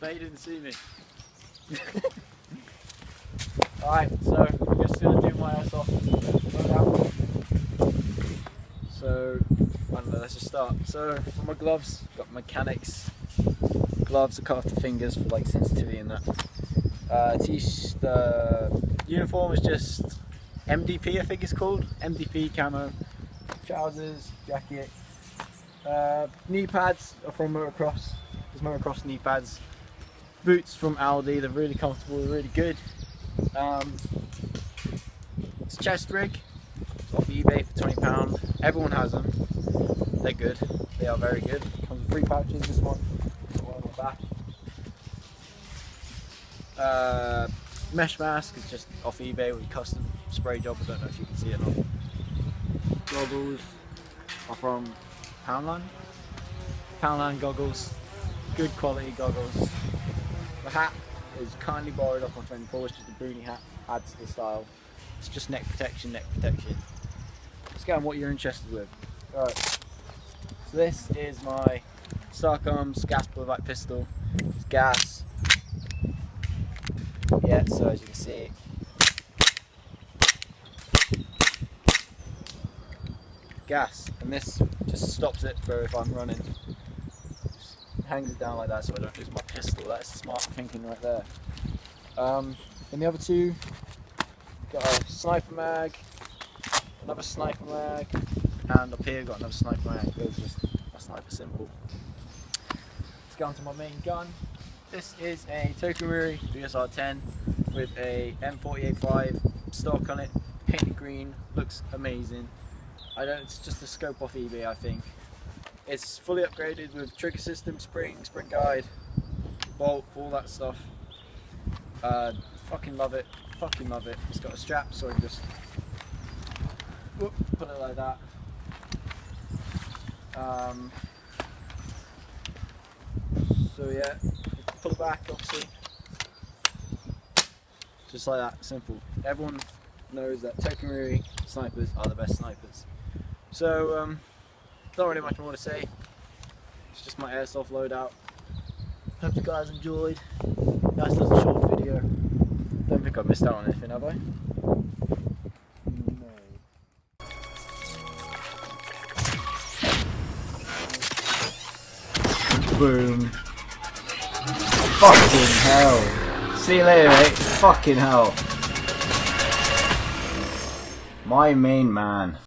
Bet you didn't see me. Alright, so I'm just going to do my airsoft loadout. So, I don't know, let's just start. So, for my gloves, got mechanics gloves that cut off the fingers for like sensitivity and that. The uniform is just MDP, I think it's called. MDP camo. Trousers, jacket. Knee pads are from Motocross. There's Motocross knee pads. Boots from Aldi, they're really comfortable, they're really good. It's a chest rig. It's off eBay for £20. Everyone has them. They're good. They are very good. Comes with 3 pouches, this one. One on the back. Mesh mask is just off eBay with a custom spray job. I don't know if you can see it or not. Goggles are from Poundland. Poundland goggles. Good quality goggles. The hat is kindly borrowed off my friend Paul. It's just a boonie hat. Adds to the style. It's just neck protection, neck protection. Let's get on what you're interested with. Alright. So this is my Stark Arms gas pullback pistol. It's gas. Yeah, so as you can see, gas, and this just stops it for if I'm running. Just hangs it down like that so I don't lose my pistol. That's smart thinking right there. And the other two, got a sniper mag, another sniper mag, and up here got another sniper mag. Those are just a sniper symbol. Let's get on to my main gun. This is a Tokamuri BSR-10 with a M48-5 stock on it, painted green, looks amazing. It's just a scope off eBay, I think. It's fully upgraded with trigger system, spring guide, bolt, all that stuff. Fucking love it, fucking love it. It's got a strap so I can just put it like that. So yeah, pull it back obviously. Just like that, simple. Everyone knows that Tokamuri snipers are the best snipers. So, not really much more to say. It's just my airsoft loadout. Hope you guys enjoyed. That's just a short video. Don't think I've missed out on anything, have I? No. Boom. Fucking hell. See you later, mate. Fucking hell. My main man.